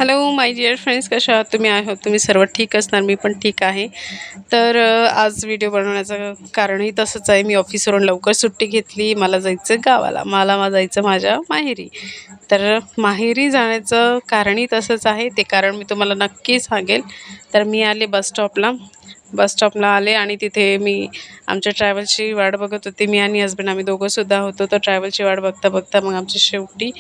Hello my dear friends, कशा आहात तुम्ही? आय होप तुम्ही सर्व ठीक असणार. मी पण ठीक आहे. तर आज व्हिडिओ बनवण्याचं कारणही तसंच आहे. मी ऑफिसवरून लवकर सुट्टी घेतली. मला जायचं गावाला, जायचं माझ्या माहेरी. तर माहेरी जाण्याचं कारणही तसंच आहे. ते कारण मी तुम्हाला नक्की सांगेल. तर मी आले बस स्टॉपला आले आणि तिथे मी आमच्या ट्रॅव्हल्सची वाट बघत होते. मी आणि हसबंड आम्ही दोघंसुद्धा होतो. तर ट्रॅव्हलची वाट बघता बघता मग आमची शेवटी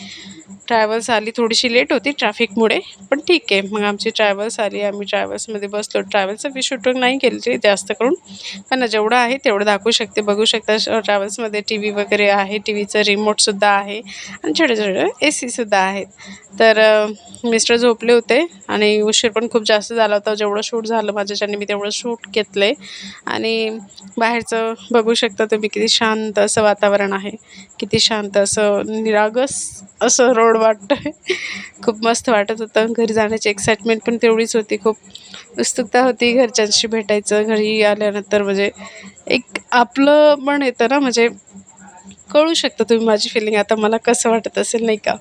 ट्रॅव्हल्स आली. थोडीशी लेट होती ट्रॅफिकमुळे, पण ठीक आहे. मग आमची ट्रॅव्हल्स आली. आम्ही ट्रॅव्हल्समध्ये बसलो. ट्रॅव्हल्सचं मी शूटिंग नाही केली जास्त करून, पण जेवढं आहे तेवढं दाखवू शकते. बघू शकता ट्रॅव्हल्समध्ये टी व्ही वगैरे आहे. टी व्हीचं रिमोटसुद्धा आहे आणि छोटे-छोटे AC सुद्धा आहेत. तर मिस्टर झोपले होते आणि उशीर पण खूप जास्त झाला होता. जेवढं शूट झालं माझ्याच्याने मी तेवढं शूट घेतलं आहे. आणि बाहेरचं बघू शकता तुम्ही, किती शांत असं वातावरण आहे. किती शांत असं निरागस असं रोड वाटतं आहे. खूप मस्त वाटत होतं. घरी जाण्याची एक्साइटमेंट पण तेवढीच होती. खूप उत्सुकता होती घरच्यांशी भेटायचं. घरी आल्यानंतर म्हणजे एक आपलं पण येतं ना, म्हणजे कळू शकतं तुम्ही माझी फिलिंग आता मला कसं वाटत असेल, नाही का?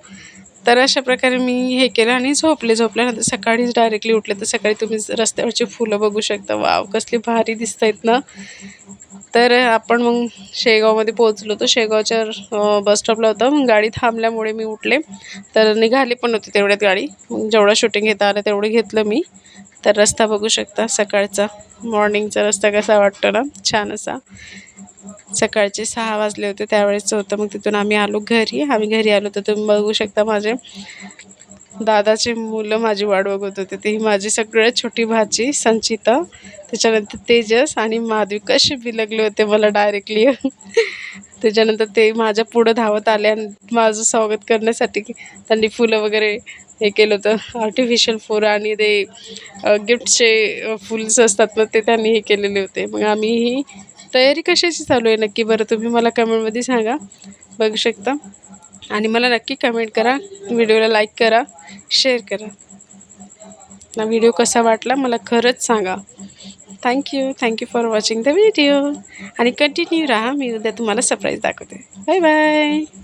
तर अशा प्रकारे मी हे केलं आणि झोपल्यानंतर सकाळीच डायरेक्टली उठले. तर सकाळी तुम्ही रस्त्यावरची फुलं बघू शकता. वॉव! कसली भारी दिसतायत ना. तर आपण मग शेगावमध्ये पोहोचलो. तर शेगावच्या बस स्टॉपला होतं. मग गाडी थांबल्यामुळे मी उठले. तर निघाली पण होती तेवढ्यात गाडी. मग जेवढं शूटिंग घेता आलं तेवढं घेतलं मी. तर रस्ता बघू शकता सकाळचा, मॉर्निंगचा रस्ता कसा वाटतो ना, छान असा. सकाळचे 6 वाजले होते त्यावेळेचं होतं. मग तिथून आम्ही घरी आलो. तर तुम्ही बघू शकता माझे दादाची मुलं माझी वाट बघत होते. ती माझी सगळ्यात छोटी भाची संचिता, त्याच्यानंतर तेजस आणि माधवी कसे बिलगले होते मला डायरेक्टली. त्याच्यानंतर ते माझ्या पुढं धावत आले आणि माझं स्वागत करण्यासाठी त्यांनी फुलं वगैरे हे केलं होतं. आर्टिफिशियल फुलं आणि ते गिफ्टचे फुल्स असतात ना, ते त्यांनी हे केलेले होते. मग आम्ही तयारी कशाची चालू आहे नक्की बरं, तुम्ही मला कमेंटमध्ये सांगा. बघू शकता आणि मला नक्की कमेंट करा. व्हिडिओला लाईक करा, शेअर करा. ना व्हिडिओ कसा वाटला मला खरंच सांगा. Thank you for watching the video आणि कंटिन्यू राहा. मी उद्या तुम्हाला सरप्राईज दाखवते. Bye bye.